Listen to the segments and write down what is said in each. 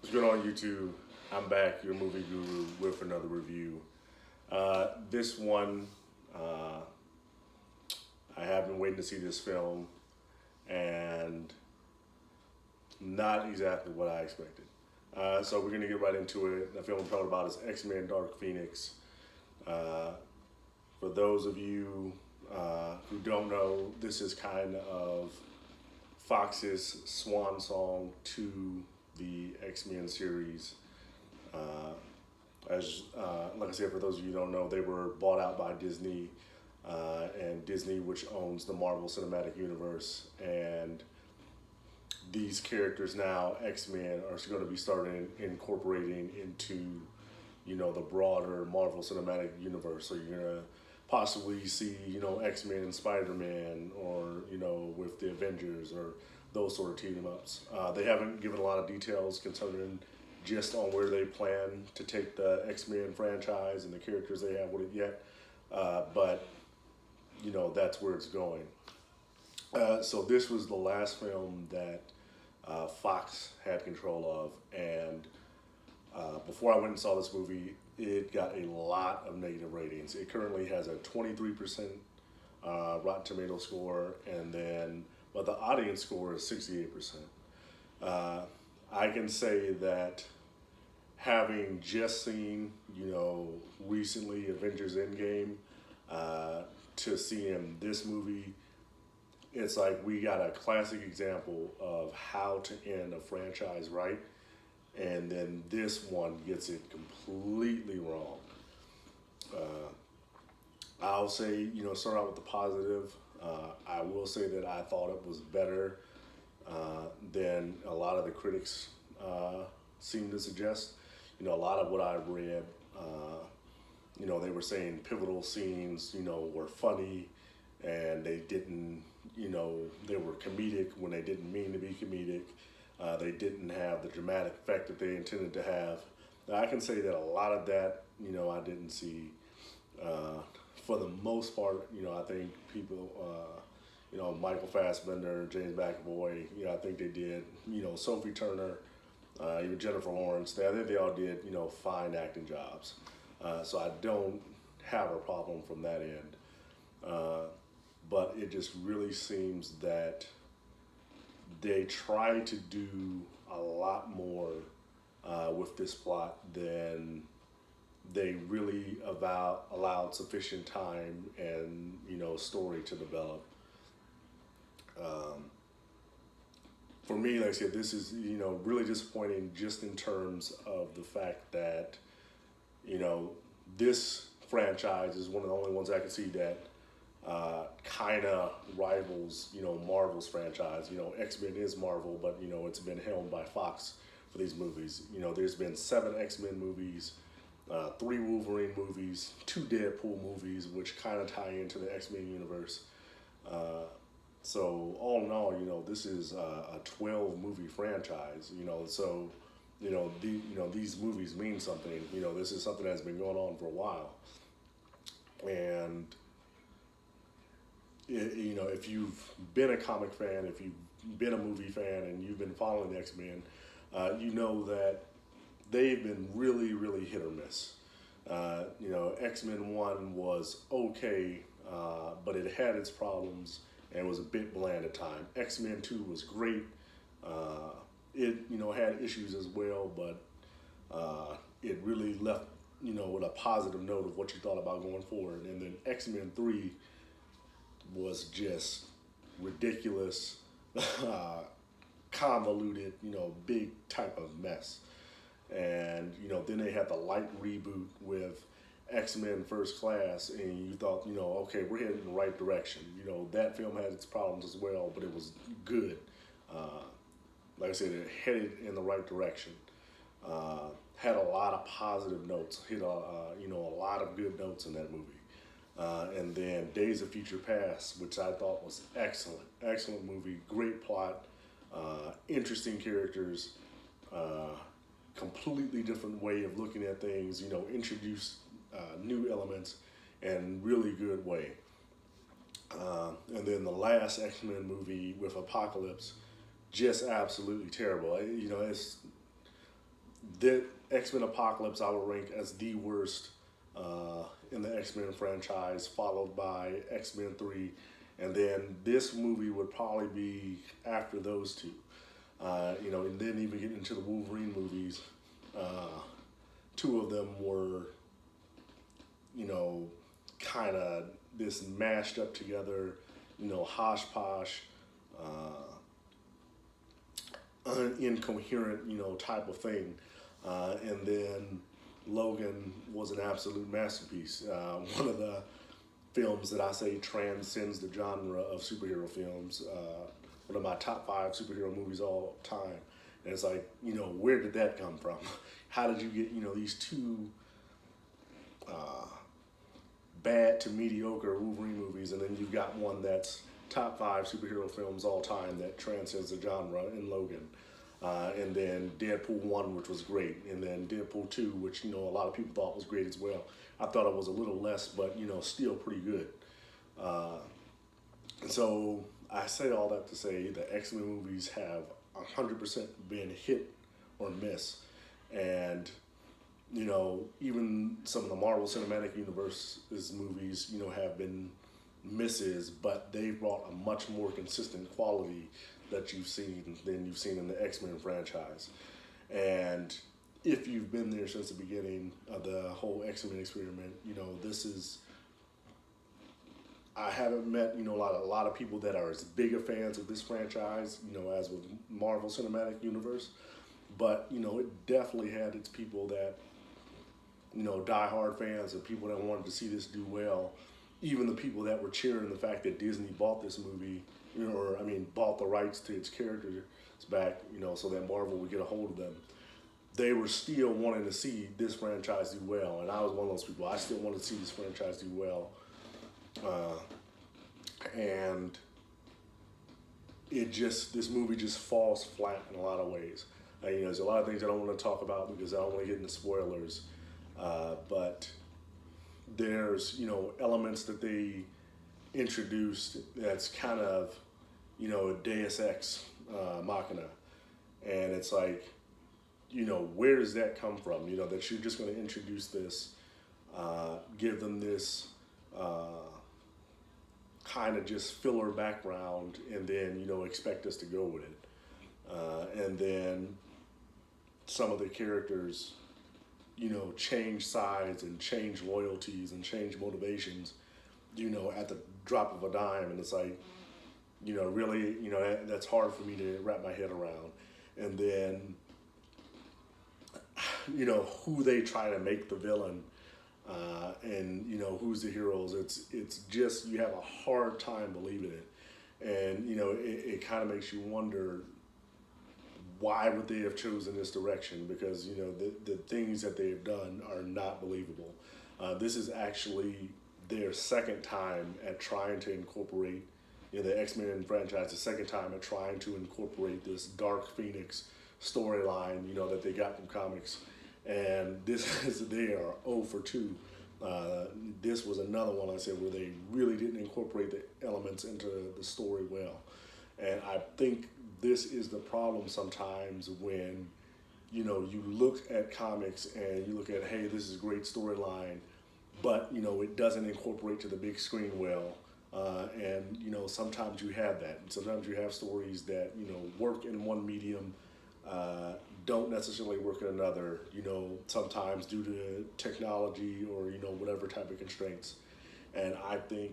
What's going on, YouTube? I'm back, your movie guru, with another review. This one, I have been waiting to see this film, and not exactly what I expected. So we're going to get right into it. The film I'm talking about is X-Men Dark Phoenix. For those of you who don't know, this is kind of Fox's swan song to the X-Men series. Like I said, for those of you who don't know, they were bought out by Disney, and Disney, which owns the Marvel Cinematic Universe, and these characters now, X-Men, are going to be starting incorporating into, the broader Marvel Cinematic Universe. So you're gonna possibly see, X-Men, Spider-Man, or with the Avengers, or those sort of team ups. They haven't given a lot of details concerning just on where they plan to take the X-Men franchise and the characters they have with it yet, but that's where it's going. So this was the last film that Fox had control of, and before I went and saw this movie, it got a lot of negative ratings. It currently has a 23% Rotten Tomato score, but the audience score is 68%. I can say that having just seen, recently Avengers Endgame, to seeing this movie, it's like we got a classic example of how to end a franchise right, and then this one gets it completely wrong. I'll say, start out with the positive. I will say that I thought it was better than a lot of the critics seem to suggest. A lot of what I read, they were saying pivotal scenes, were funny, and they didn't, they were comedic when they didn't mean to be comedic. They didn't have the dramatic effect that they intended to have. Now, I can say that a lot of that, I didn't see. For the most part, I think people, Michael Fassbender, James McAvoy, I think they did, Sophie Turner, even Jennifer Lawrence, I think they all did, fine acting jobs. So I don't have a problem from that end. But it just really seems that they try to do a lot more with this plot than they really allowed sufficient time and story to develop. For me, like I said, this is really disappointing just in terms of the fact that this franchise is one of the only ones I can see that kind of rivals Marvel's franchise. X-Men is Marvel, but it's been helmed by Fox for these movies. There's been 7 X-Men movies, 3 Wolverine movies, 2 Deadpool movies, which kind of tie into the X-Men universe. So all in all, this is a 12 movie franchise. So these movies mean something. This is something that's been going on for a while, and if you've been a comic fan, if you've been a movie fan, and you've been following the X-Men, you know that they've been really, really hit or miss. X-Men 1 was okay, but it had its problems and was a bit bland at times. X-Men 2 was great. It had issues as well, but it really left with a positive note of what you thought about going forward. And then X-Men 3 was just ridiculous, convoluted, big type of mess. And then they had the light reboot with X-Men First Class, and you thought, okay, we're headed in the right direction. That film had its problems as well, but it was good. Like I said, it headed in the right direction. Had a lot of positive notes, hit a lot of good notes in that movie. And then Days of Future Past, which I thought was excellent movie, great plot, interesting characters, completely different way of looking at things, introduced new elements in really good way. And then the last X-Men movie with Apocalypse, just absolutely terrible. It's the X-Men Apocalypse I would rank as the worst in the X-Men franchise, followed by X-Men 3. And then this movie would probably be after those two. And then even getting into the Wolverine movies, two of them were, kind of this mashed up together, hosh posh, incoherent, type of thing. And then Logan was an absolute masterpiece. One of the films that I say transcends the genre of superhero films. One of my top 5 superhero movies all time. And it's like, where did that come from? How did you get, these two bad to mediocre Wolverine movies, and then you've got one that's top 5 superhero films all time that transcends the genre in Logan. And then Deadpool 1, which was great. And then Deadpool 2, which, a lot of people thought was great as well. I thought it was a little less, but, still pretty good. So I say all that to say the X-Men movies have 100% been hit or miss. And, even some of the Marvel Cinematic Universe's movies, have been misses, but they've brought a much more consistent quality that you've seen than you've seen in the X-Men franchise. And if you've been there since the beginning of the whole X-Men experiment, this is, I haven't met, a lot of people that are as big a fans of this franchise, as with Marvel Cinematic Universe. But, it definitely had its people that, diehard fans and people that wanted to see this do well. Even the people that were cheering the fact that Disney bought this movie, bought the rights to its characters back, so that Marvel would get a hold of them. They were still wanting to see this franchise do well, and I was one of those people. I still wanted to see this franchise do well. And this movie just falls flat in a lot of ways. There's a lot of things I don't want to talk about because I don't want to get into spoilers. But there's, elements that they introduced that's kind of, Deus Ex Machina. And it's like, where does that come from? That you're just going to introduce this, give them this kind of just filler background, and then, expect us to go with it. And then some of the characters, change sides and change loyalties and change motivations, at the drop of a dime. And it's like, really, that's hard for me to wrap my head around. And then, who they try to make the villain, and, who's the heroes. It's just, you have a hard time believing it. And, it kind of makes you wonder, why would they have chosen this direction? Because, the things that they have done are not believable. This is actually their second time at trying to incorporate, the X-Men franchise, the second time at trying to incorporate this Dark Phoenix storyline, that they got from comics. And they are 0 for 2. This was another one, I said, where they really didn't incorporate the elements into the story well. And I think this is the problem sometimes when, you look at comics and you look at, hey, this is a great storyline, but, it doesn't incorporate to the big screen well. And, sometimes you have that. Sometimes you have stories that, work in one medium, don't necessarily work in another, sometimes due to technology or, whatever type of constraints. And I think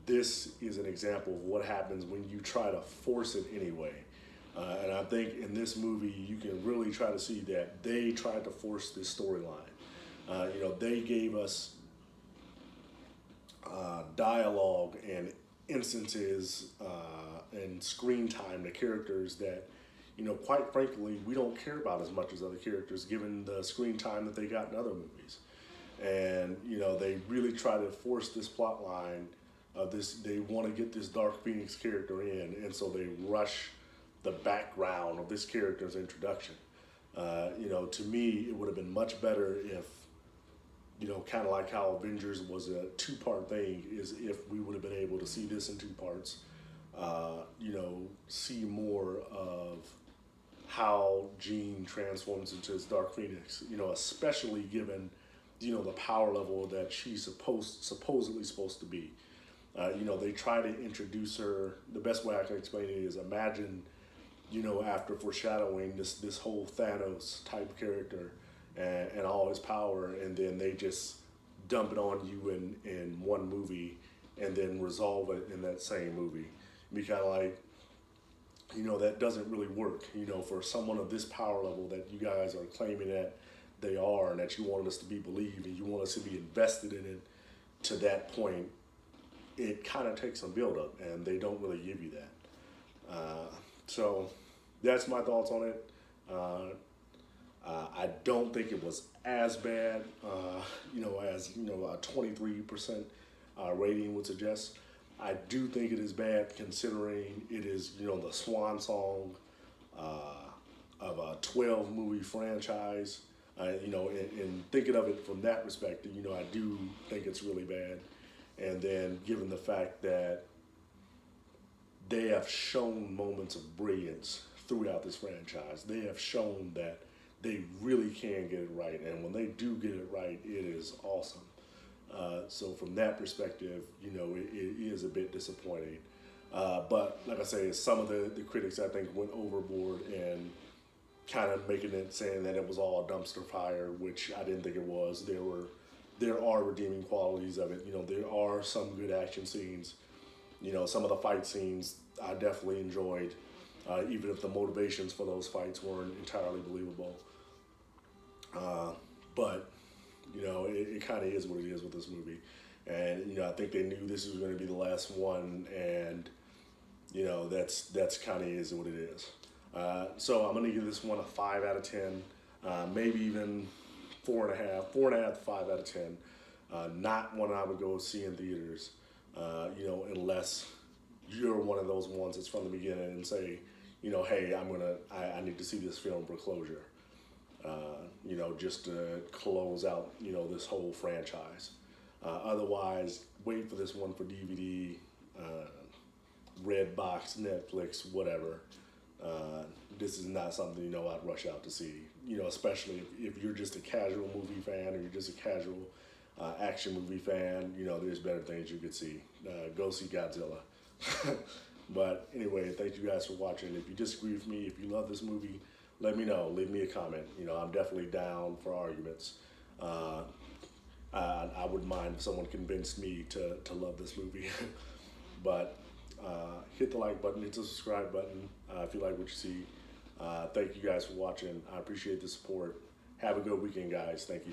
this is an example of what happens when you try to force it anyway. And I think in this movie, you can really try to see that they tried to force this storyline. They gave us dialogue and instances and screen time to characters that, quite frankly, we don't care about as much as other characters given the screen time that they got in other movies. And, they really try to force this plot line. They want to get this Dark Phoenix character in, and so they rush the background of this character's introduction. To me, it would have been much better if, kind of like how Avengers was a 2-part thing, is if we would have been able to see this in 2 parts, see more of how Jean transforms into his Dark Phoenix. You know, especially given, you know, the power level that she's supposedly supposed to be. You know, they try to introduce her. The best way I can explain it is imagine, you know, after foreshadowing this whole Thanos type character and all his power, and then they just dump it on you in one movie and then resolve it in that same movie. Be kind of like, you know, that doesn't really work. You know, for someone of this power level that you guys are claiming that they are, and that you want us to be believed and you want us to be invested in it to that point, it kind of takes some build up, and they don't really give you that. So that's my thoughts on it. I don't think it was as bad, you know, as, you know, a 23% rating would suggest. I do think it is bad considering it is, you know, the swan song of a 12 movie franchise. You know, and thinking of it from that perspective, you know, I do think it's really bad. And then given the fact that they have shown moments of brilliance throughout this franchise, they have shown that they really can get it right. And when they do get it right, it is awesome. So from that perspective, you know, it is a bit disappointing. But like I say, some of the critics, I think, went overboard and kind of making it, saying that it was all a dumpster fire, which I didn't think it was. There are redeeming qualities of it. You know, there are some good action scenes. You know, some of the fight scenes I definitely enjoyed, even if the motivations for those fights weren't entirely believable. But you know, it kind of is what it is with this movie. And, you know, I think they knew this was going to be the last one, and, you know, that's kind of is what it is. So I'm going to give this one a 5 out of 10, maybe even 4.5 to 5 out of 10. Not one I would go see in theaters, you know, unless you're one of those ones that's from the beginning and say, you know, hey, I need to see this film for closure. You know, just to close out, you know, this whole franchise. Otherwise, wait for this one for DVD, Redbox, Netflix, whatever. This is not something, you know, I'd rush out to see. You know, especially if you're just a casual movie fan or you're just a casual action movie fan, you know, there's better things you could see. Go see Godzilla. But anyway, thank you guys for watching. If you disagree with me, if you love this movie, let me know. Leave me a comment. You know, I'm definitely down for arguments. I wouldn't mind if someone convinced me to love this movie. But hit the like button, hit the subscribe button if you like what you see. Thank you guys for watching. I appreciate the support. Have a good weekend, guys. Thank you.